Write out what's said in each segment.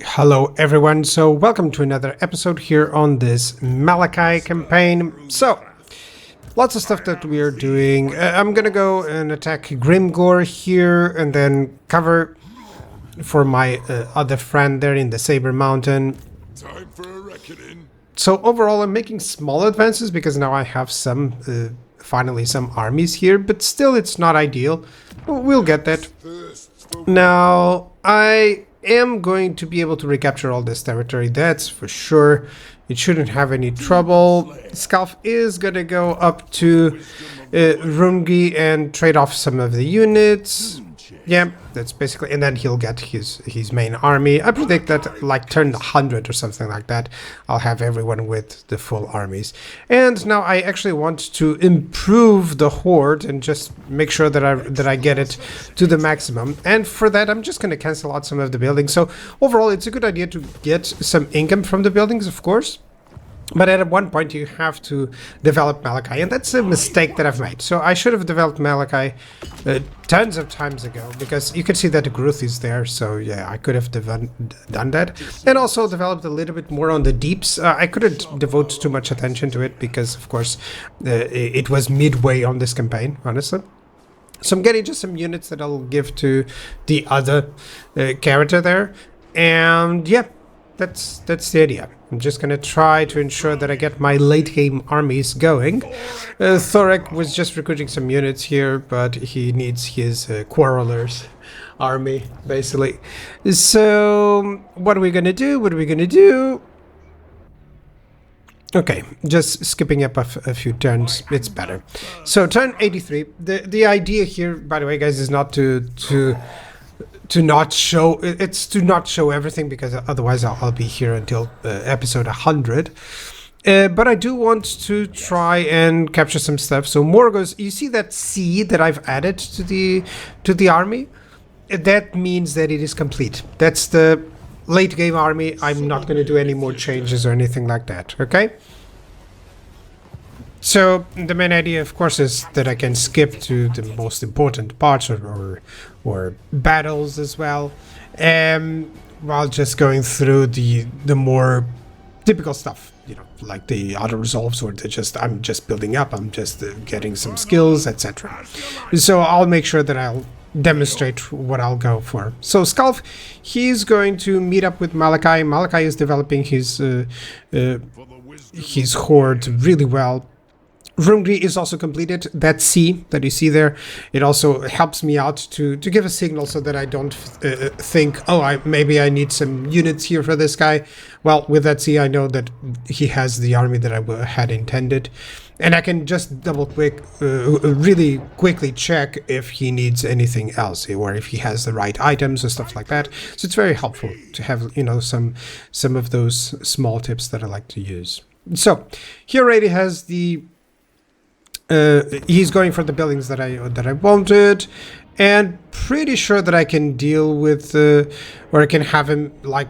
Hello everyone, so welcome to another episode here on this Malakai campaign. So, lots of stuff that we are doing. I'm gonna go and attack Grimgore here and then cover for my other friend there in the Saber Mountain. Time for a reckoning. So overall I'm making small advances because now I have finally some armies here, but still it's not ideal. We'll get that. Now, I am going to be able to recapture all this territory, that's for sure. It shouldn't have any trouble. Skalf is gonna go up to Rungi and trade off some of the units. Yeah, that's basically, and then he'll get his main army. I predict that like turn 100 or something like that, I'll have everyone with the full armies. And now I actually want to improve the horde and just make sure that I get it to the maximum. And for that, I'm just going to cancel out some of the buildings. So overall, it's a good idea to get some income from the buildings, of course. But at one point you have to develop Malakai, and that's a mistake that I've made. So I should have developed Malakai tons of times ago, because you can see that the growth is there. So yeah, I could have done that. And also developed a little bit more on the deeps. I couldn't devote too much attention to it, because of course it was midway on this campaign, honestly. So I'm getting just some units that I'll give to the other character there. And yeah, that's the idea. I'm just gonna try to ensure that I get my late game armies going. Thorek was just recruiting some units here, but he needs his quarrelers army, basically. So what are we gonna do? Okay, just skipping up a few turns, it's better. So turn 83. The idea here, by the way, guys, is not to not show, it's to not show everything, because otherwise I'll be here until episode 100. But I do want to try and capture some stuff. So Morgos, you see that C that I've added to the army? That means that it is complete. That's the late game army. I'm not going to do any more changes or anything like that, okay? So the main idea, of course, is that I can skip to the most important parts or battles as well, while just going through the more typical stuff, you know, like the auto resolves, or I'm just building up, I'm just getting some skills, etc. So I'll make sure that I'll demonstrate what I'll go for. So Skalf, he's going to meet up with Malakai. Malakai is developing his horde really well. Rumgri is also completed. That C that you see there, it also helps me out to give a signal so that I don't think, oh, maybe I need some units here for this guy. Well, with that C, I know that he has the army that I had intended. And I can just really quickly check if he needs anything else, or if he has the right items or stuff like that. So it's very helpful to have, you know, some of those small tips that I like to use. So he already has the he's going for the buildings that I wanted, and pretty sure that I can deal with or I can have him like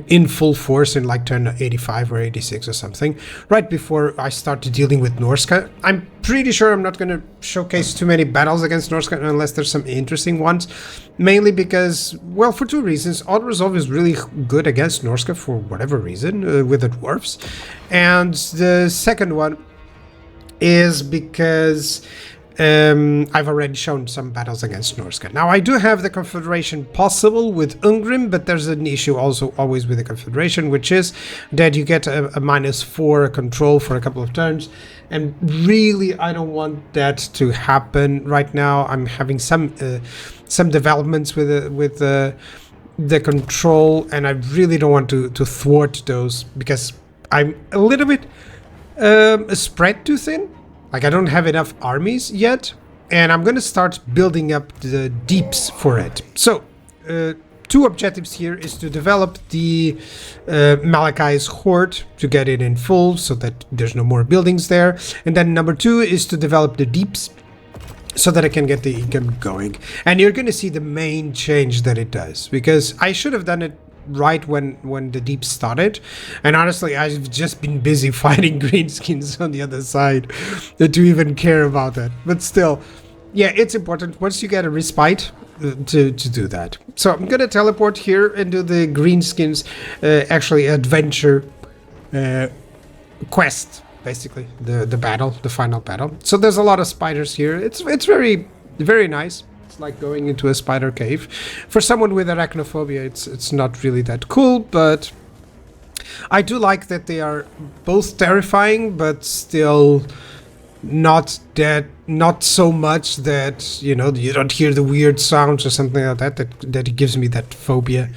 in full force in like turn 85 or 86 or something, right before I start dealing with Norska. I'm pretty sure I'm not going to showcase too many battles against Norska unless there's some interesting ones, mainly because, well, for two reasons. Auto Resolve is really good against Norska for whatever reason with the Dwarfs, and the second one is because I've already shown some battles against Norska. Now, I do have the Confederation possible with Ungrim, but there's an issue also always with the Confederation, which is that you get a -4 control for a couple of turns, and really I don't want that to happen right now. I'm having some developments with the control, and I really don't want to thwart those, because I'm a little bit spread too thin. Like, I don't have enough armies yet, and I'm gonna start building up the deeps for it. So two objectives here is to develop the Malakai's horde, to get it in full so that there's no more buildings there, and then number two is to develop the deeps so that I can get the income going. And you're gonna see the main change that it does, because I should have done it right when the deep started, and honestly I've just been busy fighting greenskins on the other side to even care about that. But still, yeah, it's important. Once you get a respite to do that. So I'm gonna teleport here and do the Greenskins actually adventure quest, basically the battle, the final battle. So there's a lot of spiders here. It's very very nice. It's like going into a spider cave. For someone with arachnophobia, it's not really that cool, but I do like that they are both terrifying, but still not so much that, you know, you don't hear the weird sounds or something like that that gives me that phobia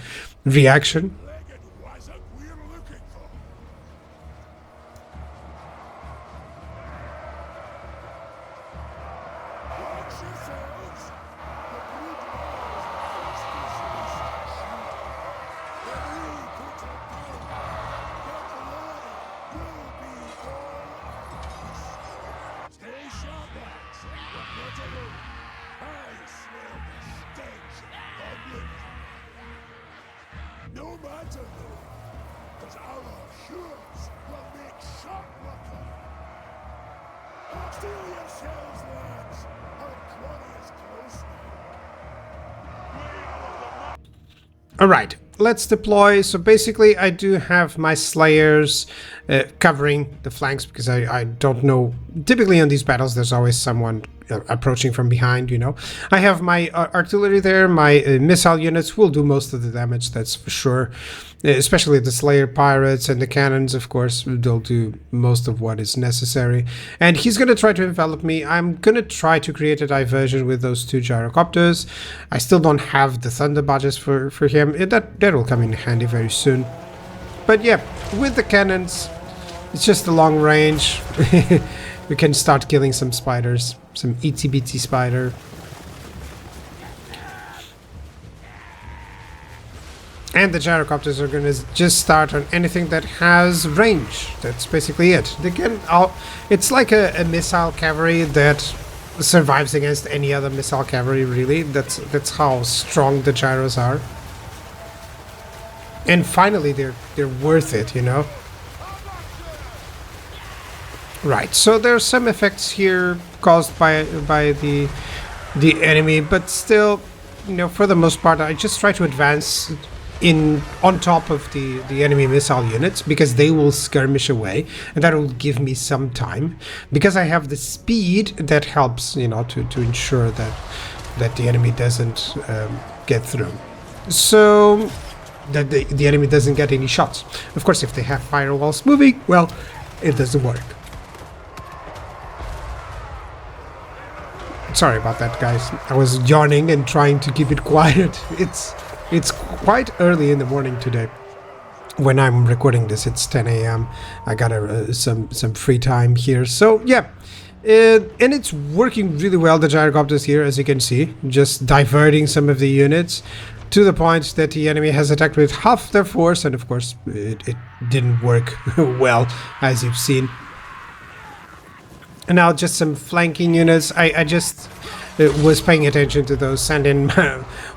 reaction. No matter though, because our heroes will make short work of it. Steel yourselves, lads. Our quarry is close now. Alright, let's deploy. So basically I do have my slayers covering the flanks because I don't know. Typically in these battles there's always someone approaching from behind, you know. I have my artillery there, my missile units will do most of the damage, that's for sure. Especially the Slayer pirates and the cannons, of course, they'll do most of what is necessary. And he's going to try to envelop me. I'm going to try to create a diversion with those two gyrocopters. I still don't have the thunder badges for him. That will come in handy very soon. But yeah, with the cannons, it's just a long range. We can start killing some spiders. Some itty bitty spider. And the gyrocopters are gonna just start on anything that has range. That's basically it. They can, it's like a missile cavalry that survives against any other missile cavalry, really. That's how strong the gyros are. And finally, they're worth it, you know. Right. So there's some effects here caused by the enemy, but still, you know, for the most part, I just try to advance on top of the enemy missile units because they will skirmish away, and that will give me some time because I have the speed that helps, you know, to ensure that the enemy doesn't get through. So that the enemy doesn't get any shots. Of course, if they have firewalls moving, well, it doesn't work. Sorry about that, guys. I was yawning and trying to keep it quiet. It's quite early in the morning today. When I'm recording this, it's 10 a.m. I got some free time here. So yeah, and it's working really well, the gyrocopters here, as you can see. Just diverting some of the units to the point that the enemy has attacked with half their force. And of course, it didn't work well, as you've seen. And now just some flanking units. I just was paying attention to those, send in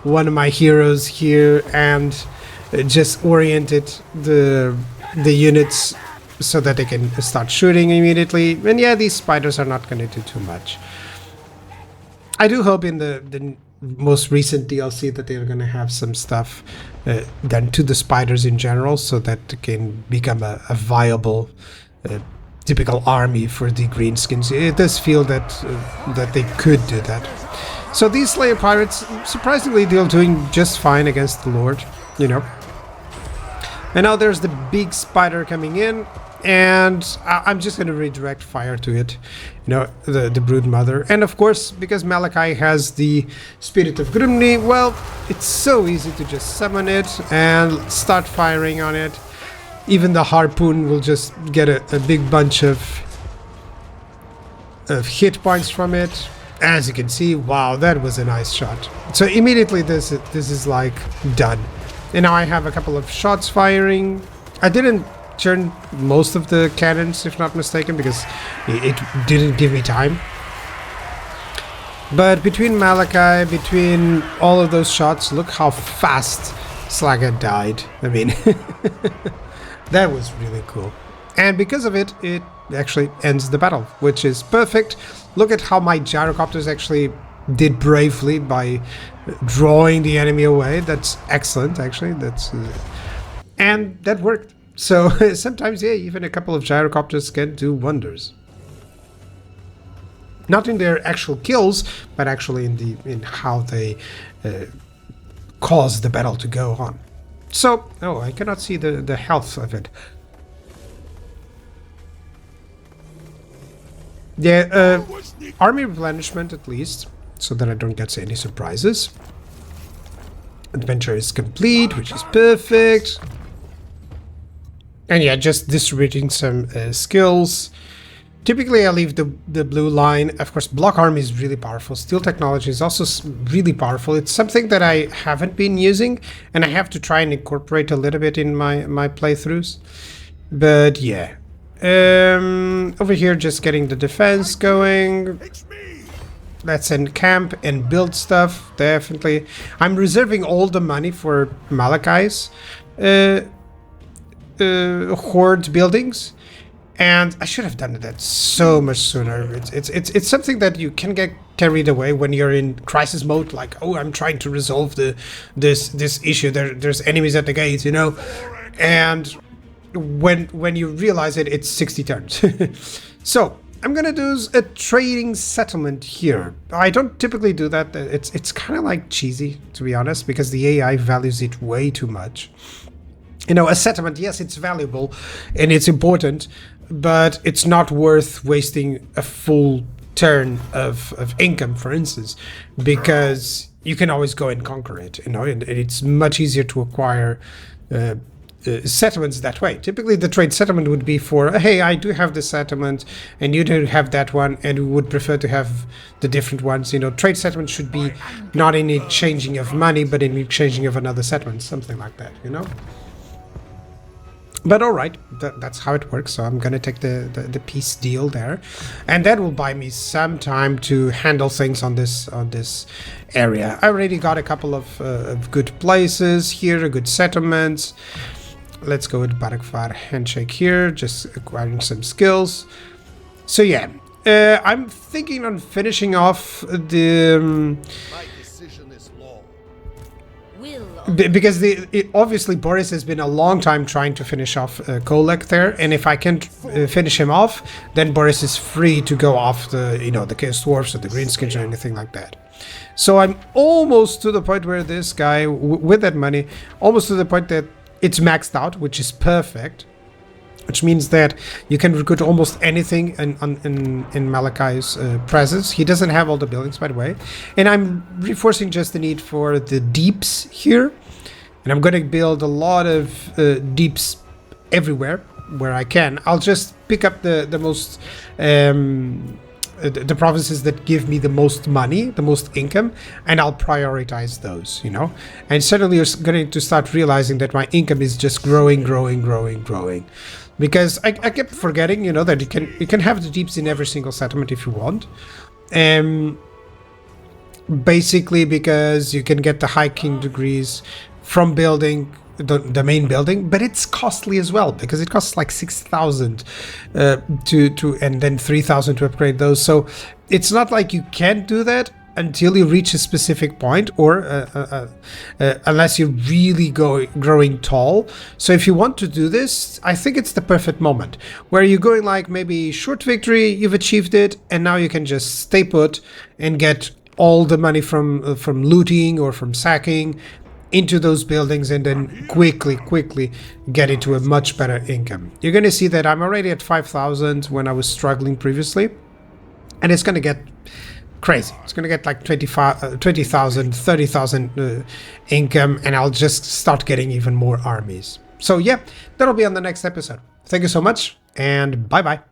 one of my heroes here and just oriented the units so that they can start shooting immediately. And yeah, these spiders are not going to do too much. I do hope in the most recent DLC that they're going to have some stuff done to the spiders in general so that it can become a viable typical army for the greenskins. It does feel that they could do that. So these Slayer pirates, surprisingly, they're doing just fine against the Lord, you know. And now there's the big spider coming in, and I'm just going to redirect fire to it, you know, the brood mother. And of course, because Malakai has the Spirit of Grumni, well, it's so easy to just summon it and start firing on it. Even the harpoon will just get a big bunch of hit points from it. As you can see, wow, that was a nice shot. So immediately this is like done. And now I have a couple of shots firing. I didn't turn most of the cannons, if not mistaken, because it didn't give me time. But between Malakai, between all of those shots, look how fast Slagga died. I mean... That was really cool. And because of it, it actually ends the battle, which is perfect. Look at how my gyrocopters actually did bravely by drawing the enemy away. That's excellent, actually. And that worked. So sometimes, yeah, even a couple of gyrocopters can do wonders. Not in their actual kills, but actually in how they cause the battle to go on. So, oh, I cannot see the health of it. Yeah, army replenishment at least, so that I don't get any surprises. Adventure is complete, which is perfect. And yeah, just distributing some skills. Typically, I leave the blue line. Of course, block army is really powerful. Steel technology is also really powerful. It's something that I haven't been using, and I have to try and incorporate a little bit in my playthroughs. But yeah. Over here, just getting the defense going. Let's encamp and build stuff, definitely. I'm reserving all the money for Malakai's horde buildings. And I should have done that so much sooner. It's something that you can get carried away when you're in crisis mode, like, oh, I'm trying to resolve this issue. There's enemies at the gate, you know, and when you realize it, it's 60 turns. So I'm gonna do a trading settlement here. I don't typically do that. It's kind of like cheesy, to be honest, because the AI values it way too much. You know, a settlement, yes, it's valuable and it's important, but it's not worth wasting a full turn of income, for instance, because you can always go and conquer it, you know, and it's much easier to acquire settlements that way. Typically, the trade settlement would be for, hey, I do have this settlement and you do have that one, and we would prefer to have the different ones. You know, trade settlement should be not in exchanging of money, but in exchanging of another settlement, something like that, you know. But all right, that's how it works. So I'm gonna take the peace deal there, and that will buy me some time to handle things on this area. I already got a couple of good places here, good settlements. Let's go with Barakvar handshake here, just acquiring some skills. So yeah, I'm thinking on finishing off the. Because obviously Boris has been a long time trying to finish off Kolek there, and if I can finish him off, then Boris is free to go off the the Chaos Dwarfs or the Greenskins or anything like that. So I'm almost to the point where this guy, with that money, almost to the point that it's maxed out, which is perfect. Which means that you can recruit almost anything in Malakai's presence. He doesn't have all the buildings, by the way. And I'm reinforcing just the need for the deeps here. And I'm going to build a lot of deeps everywhere where I can. I'll just pick up the most... the provinces that give me the most money, the most income, and I'll prioritize those, you know. And suddenly you're going to start realizing that my income is just growing. Because I kept forgetting, you know, that you can have the deeps in every single settlement if you want. Basically because you can get the high king degrees from building the main building, but it's costly as well because it costs like 6,000 to and then 3,000 to upgrade those. So it's not like you can't do that until you reach a specific point, or unless you're really growing tall. So if you want to do this, I think it's the perfect moment where you're going like maybe short victory, you've achieved it, and now you can just stay put and get all the money from looting or from sacking into those buildings, and then quickly get into a much better income. You're going to see that I'm already at 5,000 when I was struggling previously, and it's going to get crazy. It's going to get like 20,000, 30,000 income, and I'll just start getting even more armies. So yeah, that'll be on the next episode. Thank you so much, and bye-bye.